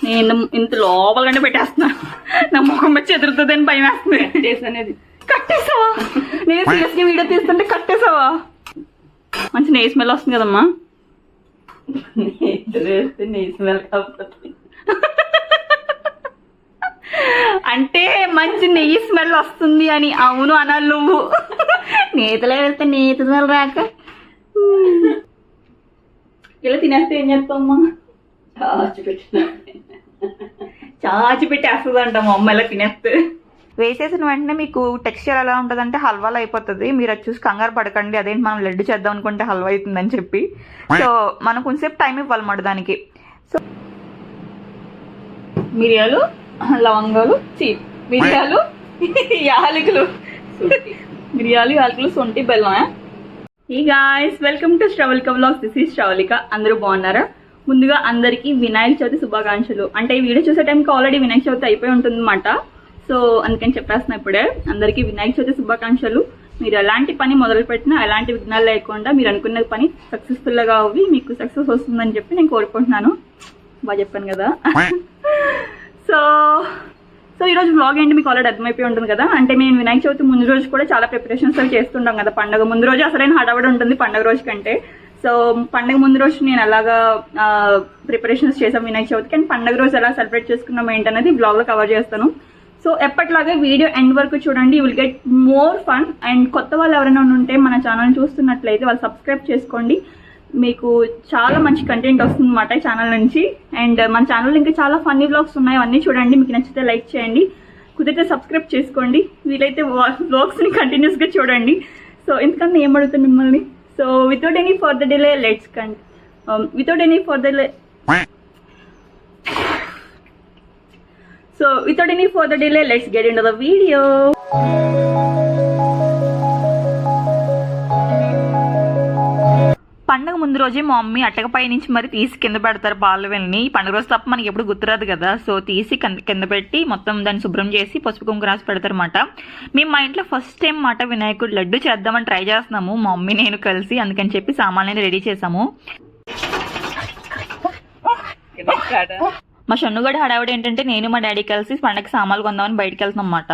నేను ఇంత లోపలకంటే పెట్టేస్తున్నా. నా ముఖం వచ్చి ఎదురుతుంది అని భయం వేస్తుంది. అనేది కట్టేసావా? నేను సీరియస్గా వీడియో తీస్తుంటే కట్టేసావా? మంచి నెయ్యి స్మెల్ వస్తుంది కదమ్మా. నెయ్యి స్మెల్ కాకపోతే అంటే మంచి నెయ్యి స్మెల్ వస్తుంది అని. అవును అనాలి నువ్వు. నేతలో వెళ్తే నేత స్మెల్ రాక ఇలా తినేస్తే ఏం చేస్తావమ్మా? చాచి పెట్టి వేస్తుందంట మా అమ్మ ఇలా తినేస్తే. వేసేసిన వెంటనే మీకు టెక్స్చర్ ఎలా ఉంటుంది అంటే హల్వాలో అయిపోతుంది. మీరు అది చూసి కంగారు పడకండి, అదేంటి మనం లడ్డు చేద్దాం అనుకుంటే హల్వా అవుతుందని చెప్పి. సో మనం కొంచెంసేపు టైం ఇవ్వాలన్నమాట దానికి. సో మిరియాలు, లవంగాలు, మిరియాలు, యాలకులు, మిరియాలు, యాలకులు, సొంటి, బెల్లం. ఈ guys welcome to Sravalika vlogs. This is Sravalika. అందరూ బాగున్నారా? ముందుగా అందరికీ వినాయక చవితి శుభాకాంక్షలు. అంటే ఈ వీడియో చూసే టైంకి ఆల్రెడీ వినాయక చవితి అయిపోయి ఉంటుంది అన్నమాట. సో అందుకని చెప్పేస్తున్నా ఇప్పుడే. అందరికీ వినాయక చవితి శుభాకాంక్షలు. మీరు ఎలాంటి పని మొదలుపెట్టినా ఎలాంటి విఘ్నాలు లేకుండా మీరు అనుకున్న పని సక్సెస్ఫుల్గా అవి మీకు సక్సెస్ వస్తుందని చెప్పి నేను కోరుకుంటున్నాను. బాగా చెప్పాను కదా. సో ఈరోజు వ్లాగ్ ఏంటి మీకు ఆల్రెడీ అర్థమైపోయి ఉంటుంది కదా. అంటే మేము వినాయక చవితి ముందు రోజు కూడా చాలా ప్రిపరేషన్స్ అవి చేస్తుంటాం కదా. పండుగ ముందు రోజు అసలైన హడావిడి ఉంటుంది పండుగ రోజు కంటే. సో పండుగ ముందు రోజు నేను అలాగా ప్రిపరేషన్స్ చేసాం వినాయక చవితికి. అండ్ పండుగ రోజు ఎలా సెలబ్రేట్ చేసుకున్నాం ఏంటనేది బ్లాగ్లో కవర్ చేస్తాను. సో ఎప్పటిలాగే వీడియో ఎండ్ వరకు చూడండి. You will get more fun. And కొత్త వాళ్ళు ఎవరైనా ఉంటే మన ఛానల్ చూస్తున్నట్లయితే వాళ్ళు సబ్స్క్రైబ్ చేసుకోండి. మీకు చాలా మంచి కంటెంట్ వస్తుంది అన్నమాట ఈ ఛానల్ నుంచి. అండ్ మన ఛానల్ ఇంకా చాలా ఫన్నీ వ్లాగ్స్ ఉన్నాయి, అవన్నీ చూడండి. మీకు నచ్చితే లైక్ చేయండి, కుదిరితే సబ్స్క్రైబ్ చేసుకోండి, వీలైతే వ్లాగ్స్ని కంటిన్యూస్గా చూడండి. సో ఎందుకన్నా ఏం అడుగుతాను మిమ్మల్ని. So without any further delay let's get into the video. పండుగ ముందు రోజే మా మమ్మీ అట్టకపై నుంచి మరి తీసి కింద పెడతారు పాలు వెళ్ళి. పండుగ రోజు తప్ప మనకి ఎప్పుడు గుర్తురాదు కదా. సో తీసి కింద పెట్టి మొత్తం దాన్ని శుభ్రం చేసి పసుపు కుంకుమ రాసి పెడతారు అన్నమాట. మేము మా ఇంట్లో ఫస్ట్ టైం మాట వినాయకుడు లడ్డు చేద్దామని ట్రై చేస్తున్నాము మా మమ్మీ నేను కలిసి. అందుకని చెప్పి సామాన్లు రెడీ చేసాము. మా షన్నుగడ హడావిడ ఏంటంటే నేను మా డాడీ కలిసి పండగకి సామాన్లు కొందామని బయటకు వెళ్తున్నాం అన్నమాట.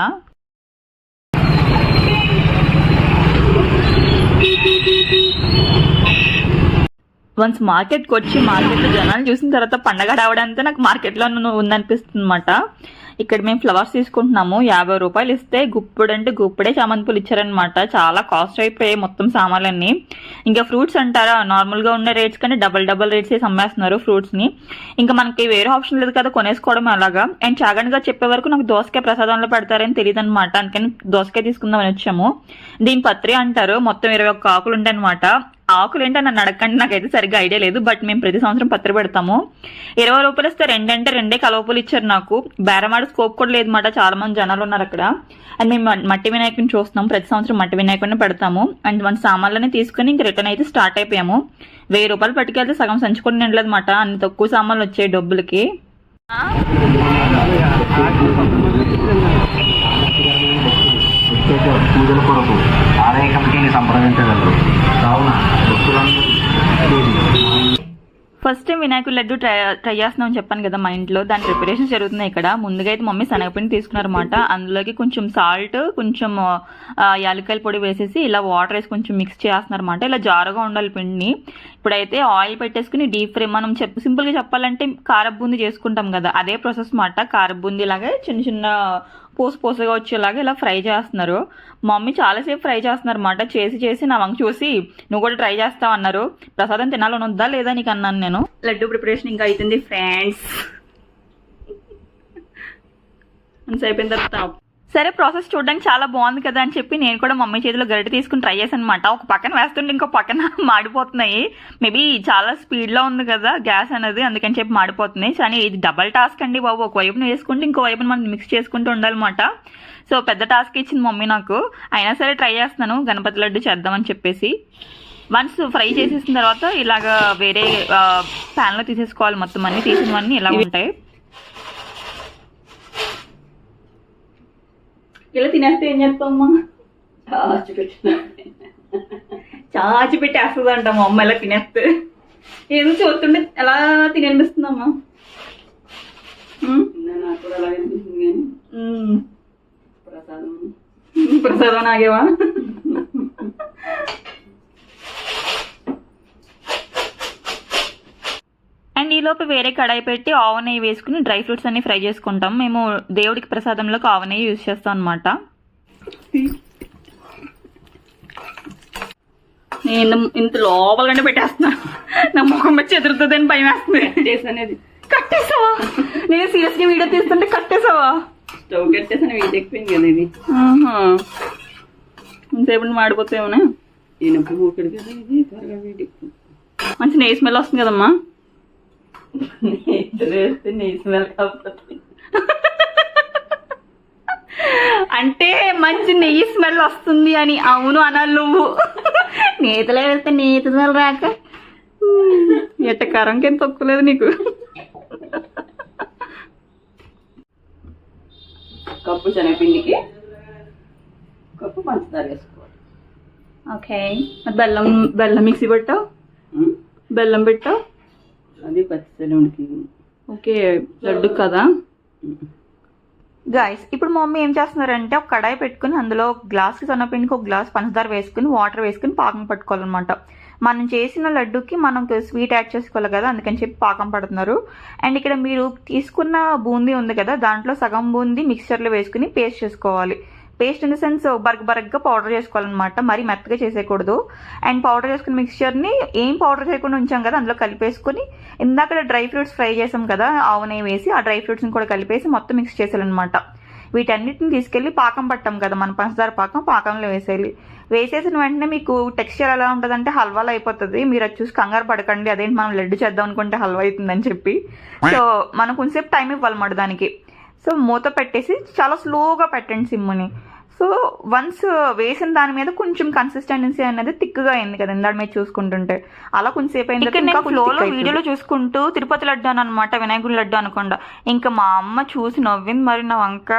వన్స్ మార్కెట్కి వచ్చి మార్కెట్లో జనాలు చూసిన తర్వాత పండగ రావడంతో నాకు మార్కెట్లో ఉందనిపిస్తుంది అనమాట. ఇక్కడ మేము ఫ్లవర్స్ తీసుకుంటున్నాము. 50 రూపాయలు ఇస్తే గుప్పుడు అంటే గుప్పుడే చామంతి పూలు ఇచ్చారనమాట. చాలా కాస్ట్ అయిపోయాయి మొత్తం సామాన్లన్నీ. ఇంకా ఫ్రూట్స్ అంటారా, నార్మల్గా ఉన్న రేట్స్ కంటే డబల్ రేట్స్ వేసి అమ్మేస్తున్నారు ఫ్రూట్స్ని. ఇంకా మనకి వేరే ఆప్షన్ లేదు కదా కొనేసుకోవడం అలాగా. అండ్ చాగండ్గా చెప్పే వరకు నాకు దోసకాయ ప్రసాదంలో పెడతారని తెలియదు అనమాట. అందుకని దోసకాయ తీసుకుందామని వచ్చాము. దీని పత్రి అంటారు. మొత్తం 21 ఆకులు ఉంటాయి అనమాట. ఆకులు ఏంటో నన్ను అడగండి, నాకైతే సరిగ్గా ఐడియా లేదు. బట్ మేము ప్రతి సంవత్సరం పత్రి పెడతాము. 20 రూపాయలు ఇస్తే 2 అంటే 2 కలవపూలు ఇచ్చారు నాకు. బేరమాడ స్కోప్ కూడా లేదన్నమాట, చాలా మంది జనాలు ఉన్నారు అక్కడ. అండ్ మేము మట్టి వినాయకుడిని చూస్తున్నాం. ప్రతి సంవత్సరం మట్టి వినాయకుడిని పెడతాము. అండ్ మన సామాన్లన్నీ తీసుకుని ఇంక రిటర్న్ అయితే స్టార్ట్ అయిపోయాము. 1000 రూపాయలు పట్టుకెళ్తే సగం సంచుకొని నిండలేదు అనమాట. అన్ని తక్కువ సామాన్లు వచ్చాయి డబ్బులకి. పూజల కొరకు ఆలయ కమిటీని సంప్రదించగలరు. కావున ఫస్ట్ టైం వినాయకుడు లడ్డు ట్రై చేస్తున్నాం అని చెప్పాను కదా మా ఇంట్లో. దాని ప్రిపరేషన్ జరుగుతున్నాయి ఇక్కడ. ముందుగా అయితే మమ్మీ శనగపిండి తీసుకున్నారన్నమాట. అందులోకి కొంచెం సాల్ట్, కొంచెం యాలక్కాయల పొడి వేసేసి ఇలా వాటర్ వేసి కొంచెం మిక్స్ చేస్తున్నారన్నమాట. ఇలా జారుగా ఉండాలి పిండిని. ఇప్పుడైతే ఆయిల్ పెట్టేసుకుని డీప్ ఫ్రై, మనం సింపుల్గా చెప్పాలంటే కారపు బూందీ చేసుకుంటాం కదా, అదే ప్రాసెస్ అన్నమాట. కారపు బూందీ లాగే చిన్న పోసుగా వచ్చేలాగా ఇలా ఫ్రై చేస్తున్నారు. మమ్మీ చాలాసేపు ఫ్రై చేస్తున్నారు అన్నమాట. చేసి నా వంక చూసి నువ్వు కూడా ట్రై చేస్తావు అన్నారు. ప్రసాదం తినాలని వద్దా లేదా నీకు అన్నాను నేను. లడ్డు ప్రిపరేషన్ ఇంకా అవుతుంది ఫ్రెండ్స్. అయిపోయిన తర్వాత సరే ప్రాసెస్ చూడడానికి చాలా బాగుంది కదా అని చెప్పి నేను కూడా మమ్మీ చేతిలో గరిటె తీసుకుని ట్రై చేశాను అనమాట. ఒక పక్కన వేస్తుంటే ఇంకో పక్కన మాడిపోతున్నాయి. మేబీ చాలా స్పీడ్లో ఉంది కదా గ్యాస్ అనేది, అందుకని చెప్పి మాడిపోతున్నాయి. కానీ ఇది డబల్ టాస్క్ అండి బాబు. ఒకవైపున వేసుకుంటే ఇంకో వైపున మనం మిక్స్ చేసుకుంటూ ఉండాలన్నమాట. సో పెద్ద టాస్క్ ఇచ్చింది మమ్మీ నాకు. అయినా సరే ట్రై చేస్తున్నాను గణపతి లడ్డు చేద్దామని చెప్పేసి. వన్స్ ఫ్రై చేసేసిన తర్వాత ఇలాగా వేరే ప్యాన్లో తీసేసుకోవాలి. మొత్తం అన్నీ తీసినవన్నీ ఇలా ఉంటాయి. ఇలా తినేస్తే ఏం చేస్తామమ్మా? చాచి పెట్టి వేస్తుందంట మా అమ్మ ఇలా తినేస్తే. ఏదో చూస్తుంటే ఎలా తినేనిపిస్తుందమ్మా. చదవ నాగేవా. అండ్ ఈలోపు వేరే కడాయి పెట్టి ఆవు నెయ్యి వేసుకుని డ్రై ఫ్రూట్స్ అన్ని ఫ్రై చేసుకుంటాం. మేము దేవుడికి ప్రసాదంలోకి ఆవు నెయ్యి యూజ్ చేస్తాం అనమాట. నేను ఇంత లోపలగానే పెట్టేస్తున్నా, నా ముఖం వచ్చి ఎదురుతుందని భయం వేస్తుంది. కట్టేసావా? నేను సీరియస్ గా వీడియో తీస్తుంటే కట్టేసావా? స్టవ్ కట్టేసాను, వీటి ఎక్కిపోయింది కదా ఇది. ఇంతసేపు మాడిపోతేమోనే. ఈనప్పుడు మూకడు కదా ఇది, త్వరగా వీటి మంచి నెయ్యి స్మెల్ వస్తుంది కదమ్మా. వేస్తే నెయ్యి స్మెల్ కాకపోతే అంటే మంచి నెయ్యి స్మెల్ వస్తుంది అని. అవును అనాలి నువ్వు. నేతలో వేస్తే నేతి స్మెల్ రాక ఎట్టకారంకేం తక్కువలేదు నీకు. కప్పు శనగపిండికి కప్పు పంచదార వేసుకోవాలి. ఓకే. మరి బెల్లం మిక్సీ పెట్టావు, బెల్లం పెట్టావు. అది పచ్చిసెలవుడికి. ఓకే, లడ్డు కదా. గాయస్, ఇప్పుడు మా మమ్మీ ఏం చేస్తున్నారంటే ఒక కడాయి పెట్టుకుని అందులో ఒక గ్లాస్కి సన్నపిండికి ఒక గ్లాస్ పంచదార వేసుకుని వాటర్ వేసుకుని పాకం పట్టుకోవాలన్నమాట. మనం చేసిన లడ్డుకి మనం స్వీట్ యాడ్ చేసుకోవాలి కదా, అందుకని చెప్పి పాకం పడుతున్నారు. అండ్ ఇక్కడ మీరు తీసుకున్న బూందీ ఉంది కదా, దాంట్లో సగం బూందీ మిక్సర్లో వేసుకుని పేస్ట్ చేసుకోవాలి. పేస్ట్ ఇన్ ద సెన్స్ బరగ్గా పౌడర్ చేసుకోవాలన్నమాట, మరీ మెత్తగా చేసేయకూడదు. అండ్ పౌడర్ చేసుకుని మిక్స్చర్ని ఏం పౌడర్ చేయకుండా ఉంచాం కదా అందులో కలిపేసుకుని ఇందాక డ్రై ఫ్రూట్స్ ఫ్రై చేసాం కదా ఆవు నెయ్యి వేసి, ఆ డ్రై ఫ్రూట్స్ని కూడా కలిపేసి మొత్తం మిక్స్ చేసేయాలన్నమాట. వీటన్నిటిని తీసుకెళ్ళి పాకం పట్టాం కదా మనం, పంచదార పాకంలో వేసేయాలి. వేసేసిన వెంటనే మీకు టెక్స్చర్ ఎలా ఉంటుందంటే హల్వాలో అయిపోతుంది. మీరు అది చూసి కంగారు పడకండి, అదేంటి మనం లడ్డు చేద్దాం అనుకుంటే హల్వా అవుతుందని చెప్పి. సో మనం కొంచెంసేపు టైం ఇవ్వాలన్నమాట దానికి. సో మూత పెట్టేసి చాలా స్లోగా పెట్టండి సిమ్ని. సో వన్స్ వేసిన దాని మీద కొంచెం కన్సిస్టెన్సీ అనేది థిక్గా అయింది కదా ఇందాక మీరు చూసుకుంటుంటే, అలా కొంచెంసేపు అయింది. ఫ్లోలో వీడియోలో చూసుకుంటూ తిరుపతి లడ్డు అని అనమాట, వినాయకుడి లడ్డు అనకుండా. ఇంకా మా అమ్మ చూసి నవ్వింది మరి నా వంక.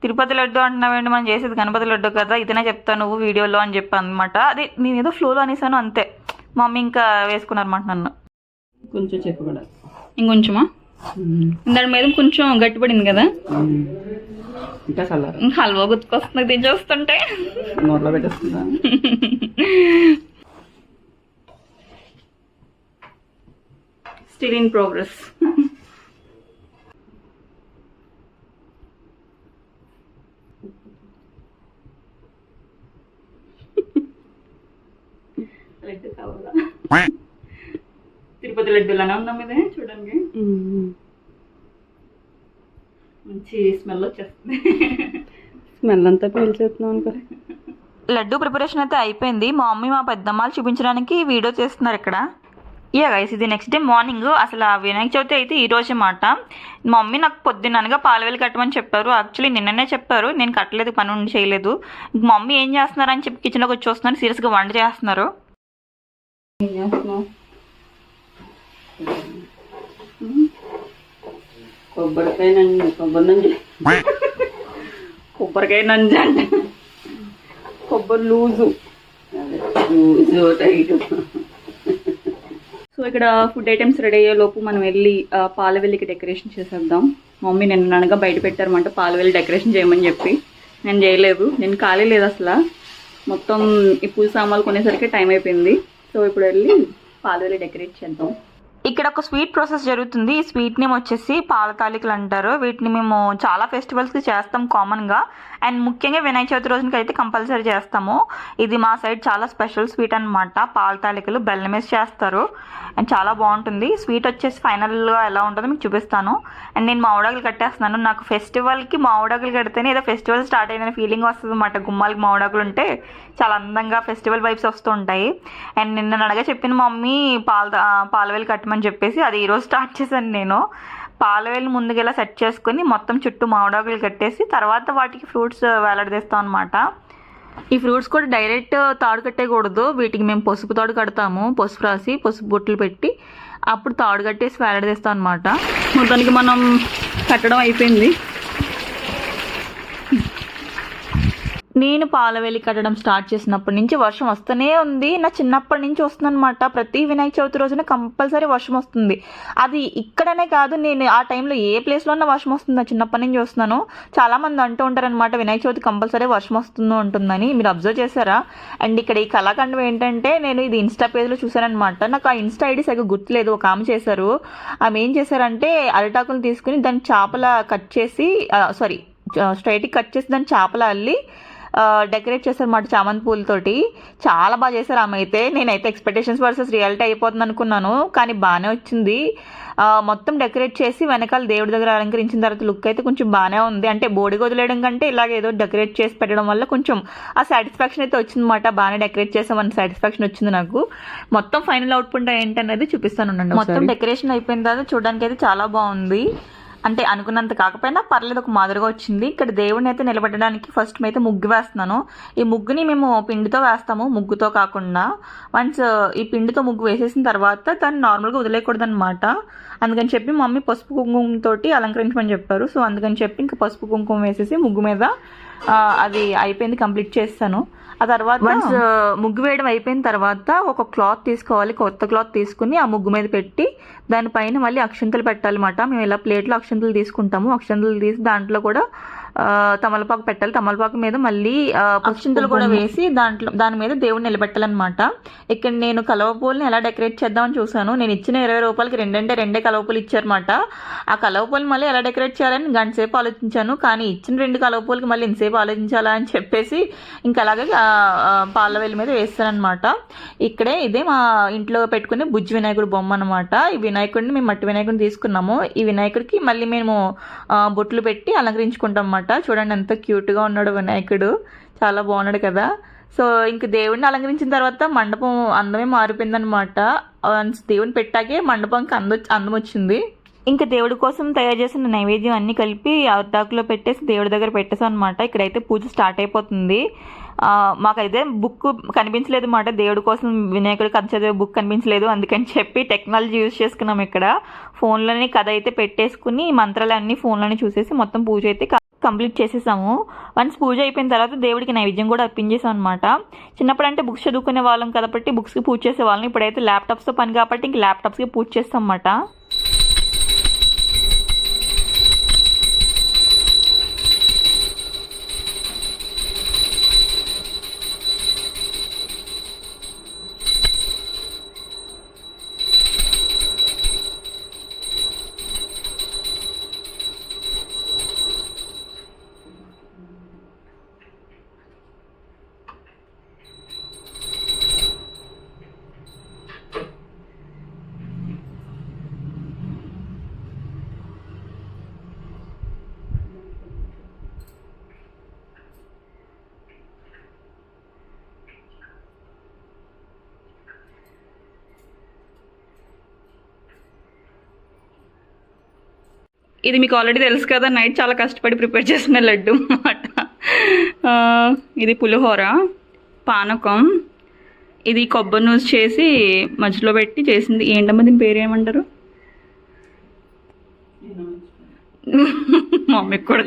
తిరుపతి లడ్డు అంటున్నావేంటి, మనం చేసేది గణపతి లడ్డు కదా, ఇదనే చెప్తాను నువ్వు వీడియోలో అని చెప్పి అనమాట. అదే నేను ఏదో ఫ్లోలో అనేసాను అంతే. మా మమ్మీ ఇంకా వేసుకున్నారన్నమాట నన్ను. కొంచెం చెప్పు కూడా ఇంకొంచెమా? దాని మీద కొంచెం గట్టిపడింది కదా, ఇంకా చల్లారు. హల్వా గుర్తుకొస్తుంది దీన్ని చూస్తుంటే. నోట్లో పెట్టేస్తుందా? Still in progress. లడ్డు కావాలా? తిరుపతి లడ్డూలానే ఉందాం ఇదే చూడండి. మంచి స్మెల్ వచ్చేస్తుంది. స్మెల్ అంతా పీల్చేస్తున్నాం అనుకో. లడ్డు ప్రిపరేషన్ అయితే అయిపోయింది. మా మమ్మీ మా పెద్దమ్మాలు చూపించడానికి వీడియో చేస్తున్నారు ఇక్కడ. గైస్, ఇది నెక్స్ట్ డే మార్నింగ్. అసలు ఆ వినాయక చవితి అయితే ఈ రోజే మాట. మా మమ్మీ నాకు పొద్దున్ననగా పాలవేలు కట్టమని చెప్పారు. యాక్చువల్లీ నిన్ననే చెప్పారు, నేను కట్టలేదు, పని ఉండి చేయలేదు. మా మమ్మీ ఏం చేస్తున్నారు అని చెప్పి కిచెన్లోకి వచ్చి వస్తున్నారు, సీరియస్గా వంట చేస్తున్నారు. ఏం చేస్తున్నావు? కొబ్బరికాయ నంజి, కొబ్బరికాయ నంజి అంటే కొబ్బరి లూజు టైట్. సో ఇక్కడ ఫుడ్ ఐటమ్స్ రెడీ అయ్యే లోపు మనం వెళ్ళి పాలవెల్లికి డెకరేషన్ చేసేద్దాం. మమ్మీ నిన్న అనగా బయట పెట్టారన్నమాట పాలవెల్లి డెకరేషన్ చేయమని చెప్పి. నేను చేయలేదు, నేను ఖాళీ లేదు అసలు. మొత్తం ఈ పూజ సామాన్లు కొనేసరికి టైం అయిపోయింది. సో ఇప్పుడు వెళ్ళి పాలవెల్లి డెకరేట్ చేద్దాం. ఇక్కడ ఒక స్వీట్ ప్రాసెస్ జరుగుతుంది. ఈ స్వీట్ నేమ్ వచ్చేసి పాల తాలికలు అంటారు. వీటిని మేము చాలా ఫెస్టివల్స్కి చేస్తాం కామన్గా, అండ్ ముఖ్యంగా వినాయక చవితి రోజునకి అయితే కంపల్సరీ చేస్తాము. ఇది మా సైడ్ చాలా స్పెషల్ స్వీట్ అనమాట. పాల తాలికలు బెల్లం వేసి చేస్తారు అండ్ చాలా బాగుంటుంది. స్వీట్ వచ్చేసి ఫైనల్గా ఎలా ఉంటుందో మీకు చూపిస్తాను. అండ్ నేను మామిడాకులు కట్టేస్తున్నాను. నాకు ఫెస్టివల్కి మామిడాకులు కడితేనే ఏదో ఫెస్టివల్ స్టార్ట్ అయిన ఫీలింగ్ వస్తుంది అన్నమాట. గుమ్మాలకి మామిడాకులు ఉంటే చాలా అందంగా ఫెస్టివల్ వైబ్స్ వస్తూ ఉంటాయి. అండ్ నిన్న అడగా చెప్పిన మా మమ్మీ పాలవేలు కట్టమని చెప్పేసి అది ఈరోజు స్టార్ట్ చేశాను నేను. పాలవేలు ముందుగా ఇలా సెట్ చేసుకుని మొత్తం చుట్టూ మామిడాకులు కట్టేసి తర్వాత వాటికి ఫ్రూట్స్ వేలాడదీస్తాం అనమాట. ఈ ఫ్రూట్స్ కూడా డైరెక్ట్ తాడు కట్టేయకూడదు, వీటికి మేము పసుపు తాడు కడతాము. పసుపు రాసి పసుపు బొట్లు పెట్టి అప్పుడు తాడు కట్టేసి వేలాడదీస్తాం అనమాట. మొత్తానికి మనం కట్టడం అయిపోయింది. నేను పాలవేలి కట్టడం స్టార్ట్ చేసినప్పటి నుంచి వర్షం వస్తూనే ఉంది. నా చిన్నప్పటి నుంచి వస్తుందన్నమాట. ప్రతి వినాయక చవితి రోజున కంపల్సరీ వర్షం వస్తుంది. అది ఇక్కడనే కాదు, నేను ఆ టైంలో ఏ ప్లేస్లో ఉన్న వర్షం వస్తుంది. నా చిన్నప్పటి నుంచి వస్తున్నాను. చాలామంది అంటూ ఉంటారనమాట వినాయక చవితి కంపల్సరీ వర్షం వస్తుందో ఉంటుందని. మీరు అబ్జర్వ్ చేశారా? అండ్ ఇక్కడ ఈ కళాఖండం ఏంటంటే నేను ఇది ఇన్స్టా పేజ్లో చూసానమాట. నాకు ఆ ఇన్స్టా ఐడి సరిగ్గా గుర్తులేదు. ఒక ఆమె చేశారు. ఆమె ఏం చేశారంటే అరిటాకులు తీసుకుని దాన్ని చేపల కట్ చేసి స్ట్రైట్కి కట్ చేసి దాన్ని చేపల అల్లి డెకరేట్ చేశారన్నమాట చామంతి పూలతోటి. చాలా బాగా చేశారు ఆమె అయితే. నేనైతే ఎక్స్పెక్టేషన్స్ వర్సెస్ రియాలిటీ అయిపోతుంది అనుకున్నాను, కానీ బాగానే వచ్చింది. మొత్తం డెకరేట్ చేసి వెనకాల దేవుడి దగ్గర అలంకరించిన తర్వాత లుక్ అయితే కొంచెం బాగానే ఉంది. అంటే బోడిగా వదిలేయడం కంటే ఇలాగ ఏదో డెకరేట్ చేసి పెట్టడం వల్ల కొంచెం ఆ సాటిస్ఫాక్షన్ అయితే వచ్చిందన్నమాట. బాగానే డెకరేట్ చేసామని సాటిస్ఫాక్షన్ వచ్చింది నాకు. మొత్తం ఫైనల్ అవుట్పుట్ ఏంటనేది చూపిస్తాను. మొత్తం డెకరేషన్ అయిపోయిన తర్వాత చూడడానికి అయితే చాలా బాగుంది. అంటే అనుకున్నంత కాకపోయినా పర్లేదు, ఒక మాదిరిగా వచ్చింది. ఇక్కడ దేవుడిని అయితే నిలబెట్టడానికి ఫస్ట్ అయితే ముగ్గు వేస్తున్నాను. ఈ ముగ్గుని మేము పిండితో వేస్తాము, ముగ్గుతో కాకుండా. వన్స్ ఈ పిండితో ముగ్గు వేసేసిన తర్వాత దాన్ని నార్మల్గా వదిలేయకూడదు అనమాట. అందుకని చెప్పి మమ్మీ పసుపు కుంకుమతో అలంకరించమని చెప్పారు. సో అందుకని చెప్పి ఇంకా పసుపు కుంకుమ వేసేసి ముగ్గు మీద అది అయిపోయింది, కంప్లీట్ చేస్తాను. ఆ తర్వాత వన్స్ ముగ్గు వేయడం అయిపోయిన తర్వాత ఒక క్లాత్ తీసుకోవాలి, కొత్త క్లాత్ తీసుకుని ఆ ముగ్గు మీద పెట్టి దానిపైన మళ్ళీ అక్షంతలు పెట్టాలన్నమాట. మేము ఇలా ప్లేట్లో అక్షంతలు తీసుకుంటాము. అక్షంతలు తీసి దాంట్లో కూడా తమలపాకు పెట్టాలి. తమలపాకు మీద మళ్ళీ అక్షంతలు కూడా వేసి దాని మీద దేవుడిని నిలబెట్టాలన్నమాట. ఇక్కడ నేను కలవపూలని ఎలా డెకరేట్ చేద్దామని చూసాను. నేను ఇచ్చిన 20 రూపాయలకి రెండే కలవపూలు ఇచ్చారన్నమాట. ఆ కలవపూలు మళ్ళీ ఎలా డెకరేట్ చేయాలని గంట సేపు ఆలోచించాను. కానీ ఇచ్చిన 2 కలవపూలకి మళ్ళీ ఇంతసేపు ఆలోచించాలా అని చెప్పేసి ఇంకా అలాగే పాలవేలి మీద వేస్తానమాట. ఇక్కడే ఇదే మా ఇంట్లో పెట్టుకునే బుజ్జి వినాయకుడు బొమ్మ అనమాట. ఈ వినాయకుడిని మేము మట్టి వినాయకుడిని తీసుకున్నాము. ఈ వినాయకుడికి మళ్ళీ మేము బొట్లు పెట్టి అలంకరించుకుంటాం అన్నమాట. చూడండి ఎంత క్యూట్గా ఉన్నాడు వినాయకుడు, చాలా బాగున్నాడు కదా. సో ఇంక దేవుడిని అలంకరించిన తర్వాత మండపం అందమే మారిపోయిందనమాట. దేవుని పెట్టాకే మండపంకి అందం వచ్చింది. ఇంకా దేవుడి కోసం తయారు చేసిన నైవేద్యం అన్నీ కలిపి అరిటాకులో పెట్టేసి దేవుడి దగ్గర పెట్టేసాం అనమాట. ఇక్కడైతే పూజ స్టార్ట్ అయిపోతుంది. మాకైతే బుక్ కనిపించలేదు అన్నమాట. దేవుడి కోసం వినాయకుడి కథ చదివే బుక్ కనిపించలేదు. అందుకని చెప్పి టెక్నాలజీ యూజ్ చేసుకున్నాం. ఇక్కడ ఫోన్లోనే కథ అయితే పెట్టేసుకుని మంత్రాలన్నీ ఫోన్లోనే చూసేసి మొత్తం పూజ అయితే కంప్లీట్ చేసేసాము. వన్స్ పూజ అయిపోయిన తర్వాత దేవుడికి నైవేద్యం కూడా అర్పించేసాం అనమాట. చిన్నప్పుడు అంటే బుక్స్ చదువుకునే వాళ్ళం కాబట్టి బుక్స్కి పూజ చేసే వాళ్ళం. ఇప్పుడైతే ల్యాప్టాప్స్తో పని కాబట్టి ఇంక ల్యాప్టాప్స్కి పూజ చేస్తాం అన్నమాట. ఇది మీకు ఆల్రెడీ తెలుసు కదా, నైట్ చాలా కష్టపడి ప్రిపేర్ చేసిన లడ్డు అన్నమాట. ఇది పులిహోర, పానకం, ఇది కొబ్బరి నూనె చేసి మధ్యలో పెట్టి చేసింది. ఏంటమ్మా దీని పేరు ఏమంటారు? మమ్మీకి కూడా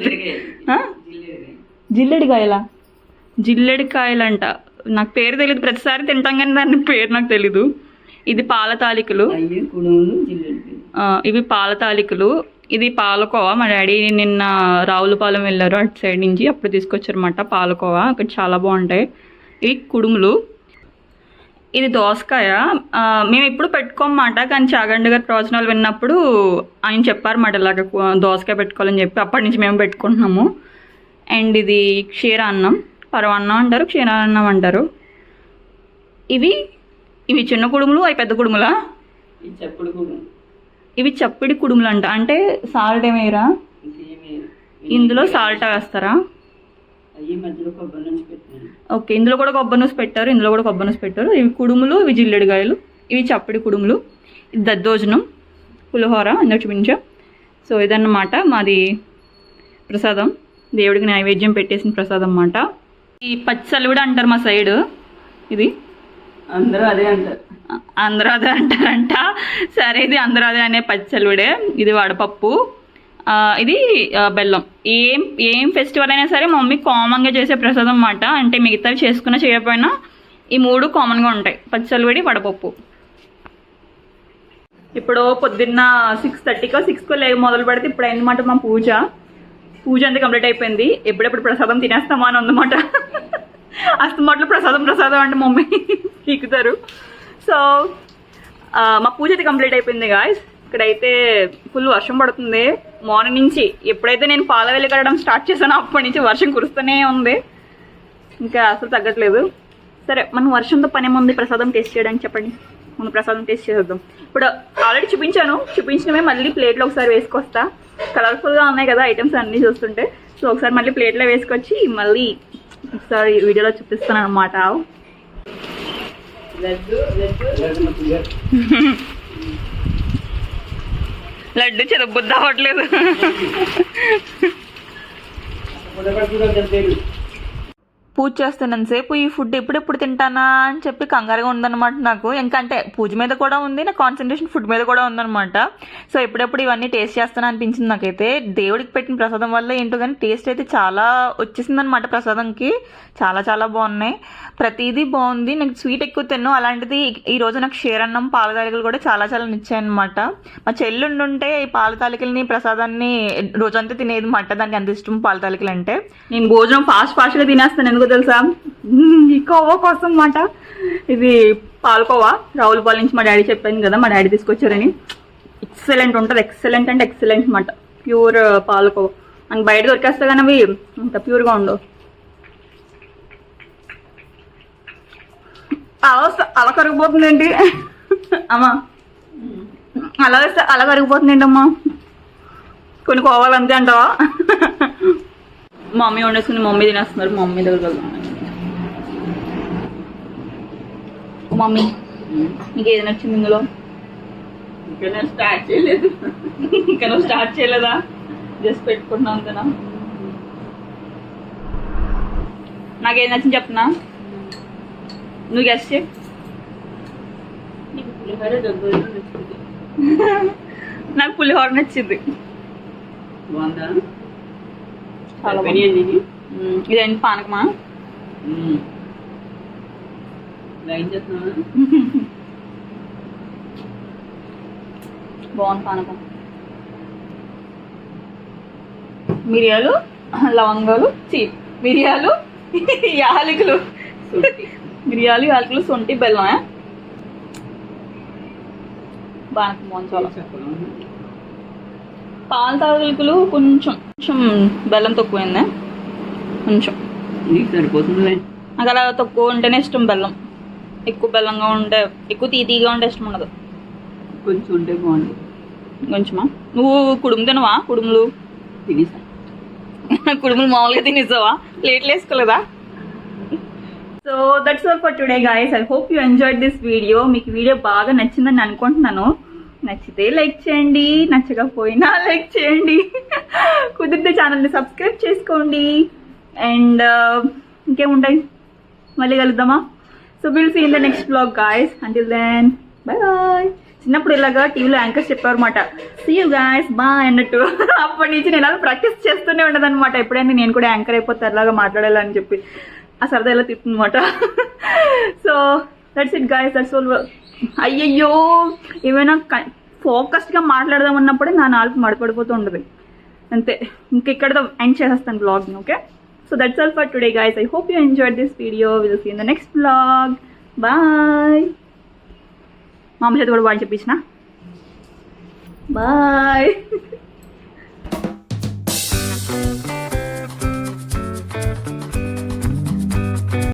జిల్లెడికాయలంట. నాకు పేరు తెలియదు, ప్రతిసారి తింటాం కానీ దాని పేరు నాకు తెలీదు. ఇది పాల తాలికలు, ఇవి పాల తాలికలు. ఇది పాలకోవా. మా డాడీ నిన్న రావులపాలెం వెళ్ళారు అటు సైడ్ నుంచి, అప్పుడు తీసుకొచ్చారన్నమాట పాలకోవా. అక్కడ చాలా బాగుంటాయి. ఇవి కుడుములు. ఇది దోసకాయ. మేము ఇప్పుడు పెట్టుకోమాట, కానీ చాగండి గారి ప్రవచనాలు విన్నప్పుడు ఆయన చెప్పారన్నమాట ఇలాగ దోసకాయ పెట్టుకోవాలని చెప్పి, అప్పటి నుంచి మేము పెట్టుకుంటున్నాము. అండ్ ఇది క్షీరాన్నం, పరమాన్నం అంటారు, క్షీరాన్నం అంటారు. ఇవి చిన్న కుడుములు, అవి పెద్ద కుడుములా? ఇవి చప్పిడి కుడుములు అంట. అంటే సాల్ట్ ఏమేరా? ఇందులో సాల్ట్ వేస్తారా? ఓకే, ఇందులో కూడా కొబ్బరి నూనె పెట్టారు, ఇందులో కూడా కొబ్బరి నూనె పెట్టారు. ఇవి కుడుములు, ఇవి జిల్లెడికాయలు, ఇవి చప్పిడి కుడుములు. ఇది దద్దోజనం, పులిహోర అందరూ చూపించా. సో ఇదన్నమాట మాది ప్రసాదం, దేవుడికి నైవేద్యం పెట్టేసిన ప్రసాదం అన్నమాట. ఈ పచ్చలు కూడా అంటారు మా సైడ్. ఇది అందరూ అదే అంటారంట. సరే, ఇది అందరూ అదే అనే పచ్చలుడే. ఇది వడపప్పు, ఇది బెల్లం. ఏం ఫెస్టివల్ అయినా సరే మా మమ్మీ కామన్గా చేసే ప్రసాదం అన్నమాట. అంటే మిగతావి చేసుకున్నా చేయకపోయినా ఈ 3 కామన్గా ఉంటాయి, పచ్చలవిడి వడపప్పు. ఇప్పుడు పొద్దున్న 6:30కో 6కో మొదలు పెడితే ఇప్పుడు అయిందన్నమాట మా పూజ అంతా కంప్లీట్ అయిపోయింది. ఎప్పుడెప్పుడు ప్రసాదం తినేస్తామా అని ఉందన్నమాట. అస్తమాట్లో ప్రసాదం అంటే మమ్మీ తీకుతారు. సో మా పూజ అయితే కంప్లీట్ అయిపోయింది గాయస్. ఇక్కడైతే ఫుల్ వర్షం పడుతుంది మార్నింగ్ నుంచి. ఎప్పుడైతే నేను పాల వెళ్ళి కడడం స్టార్ట్ చేశానో అప్పటి నుంచి వర్షం కురుస్తూనే ఉంది, ఇంకా అసలు తగ్గట్లేదు. సరే, మనం వర్షంతో పని ఏముంది ప్రసాదం టేస్ట్ చేయడానికి, చెప్పండి. మనం ప్రసాదం టేస్ట్ చేద్దాం. ఇప్పుడు ఆల్రెడీ చూపించినవే మళ్ళీ ప్లేట్లో ఒకసారి వేసుకొస్తా. కలర్ఫుల్గా ఉన్నాయి కదా ఐటమ్స్ అన్నీ చూస్తుంటే. సో ఒకసారి మళ్ళీ ప్లేట్లో వేసుకొచ్చి మళ్ళీ ఒకసారి వీడియోలో చూపిస్తాను అనమాట. లడ్డు చెదబుద్ది అవ్వట్లేదు. పూజ చేస్తున్నంతసేపు ఈ ఫుడ్ ఎప్పుడెప్పుడు తింటానా అని చెప్పి కంగారుగా ఉందన్నమాట నాకు. ఇంకా అంటే పూజ మీద కూడా ఉంది, నా కాన్సన్ట్రేషన్ ఫుడ్ మీద కూడా ఉందన్నమాట. సో ఎప్పుడెప్పుడు ఇవన్నీ టేస్ట్ చేస్తాను అనిపించింది నాకైతే. దేవుడికి పెట్టిన ప్రసాదం వల్ల ఏంటో కానీ టేస్ట్ అయితే చాలా వచ్చేసిందనమాట ప్రసాదంకి. చాలా చాలా బాగున్నాయి, ప్రతిదీ బాగుంది. నాకు స్వీట్ ఎక్కువ తిన్ను, అలాంటిది ఈరోజు నాకు క్షీరన్నం పాల తాలికలు కూడా చాలా చాలా నచ్చాయన్నమాట. మా చెల్లుండుంటే ఈ పాల తాలికల్ని ప్రసాదాన్ని రోజంతా తినేది మాట. దానికి ఎంత ఇష్టం పాల తాలికలు అంటే. నేను భోజనం ఫాస్ట్గా తినేస్తాను, ఎందుకు తెలుసా? ఈ కోవా కోసం మాట. ఇది పాలకోవా రావులపాలెం నుంచి మా డాడీ చెప్పాను కదా, మా డాడీ తీసుకొచ్చారని. ఎక్సలెంట్ ఉంటుంది, ఎక్సలెంట్ అంటే ఎక్సలెంట్ మాట. ప్యూర్ పాలకోవా మనకు బయట దొరికేస్తే కానీ అవి అంత ప్యూర్గా ఉండవు. అలా కరిగిపోతుంది ఏంటి అమ్మా? అలా వేస్తే అలా కరిగిపోతుంది ఏంటమ్మా? కొన్ని కోవాలి అంతే అంటావా? మమ్మీ వండేసుకుని మమ్మీ తినేస్తున్నారు. మమ్మీ దగ్గర వెళ్దాం. మమ్మీ నీకు ఏది నచ్చింది ఇందులో? ఇంకా నేను స్టార్ట్ చేయలేదు. ఇంకా నువ్వు స్టార్ట్ చేయలేదా? జస్ట్ పెట్టుకుంటున్నావు అంతేనా? నాకేది నచ్చింది చెప్తున్నా, నువ్వు గెస్ట్ చేయి. నాకు పులిహోర నచ్చింది. ఇదేంటి పానకమా? బాగుంది పానకం. మిరియాలు, లవంగాలు, మిరియాలు, యాలకులు, మిరియాలు, యాలకులు, సొంటి, బెల్లం. పానకం బాగుంది చాలా. పాల తాలికలు కొంచెం బెల్లం తక్కువైందా? కొంచెం సరిపోతుంది. నాకు అలా తక్కువ ఉంటేనే ఇష్టం బెల్లం. ఎక్కువ బెల్లంగా ఉంటే, ఎక్కువ తీతీగా ఉంటే ఇష్టం ఉండదు. కొంచెం ఉంటే బాగుంది. కొంచెమా? నువ్వు కుడుము తినవా? కుడుములు తినేసా. కుడుములు మామూలుగా తినేసావా? ప్లేట్లు వేసుకోలేదా? So that's all for today guys. I hope you enjoyed this video. మీకు వీడియో బాగా నచ్చిందని అనుకుంటున్నాను. నచ్చితే లైక్ చేయండి, నచ్చకపోయినా లైక్ చేయండి. కుదిరితే ఛానల్ని సబ్స్క్రైబ్ చేసుకోండి. అండ్ ఇంకేముంటాయి, మళ్ళీ కలుద్దామా? So will see in the next blog guys. Until then bye bye. చిన్నప్పుడు ఇలాగా టీవీలో యాంకర్స్ చెప్పారు అనమాట, సీ యూ గాయస్ బాయ్ అన్నట్టు. అప్పటి నుంచి నేను అలా ప్రాక్టీస్ చేస్తూనే ఉండదన్నమాట. ఎప్పుడైనా నేను కూడా యాంకర్ అయిపోతే అలాగా మాట్లాడాలని చెప్పి ఆ సరదా ఇలా తిప్పుతుందన్నమాట. So that's it guys, that's all. అయ్యయ్యో, ఏమైనా ఫోకస్డ్గా మాట్లాడదామన్నప్పుడే నా నాలుగు మడపడిపోతూ ఉండదు అంతే. ఇంకెక్కడతో ఎండ్ చేసేస్తాను బ్లాగ్ని. Okay, so that's all for today guys. I hope you enjoyed this video. Will see in the next blog. Bye. మా అమ్మ చేత కూడా బాయ్ చెప్పించిన. బాయ్.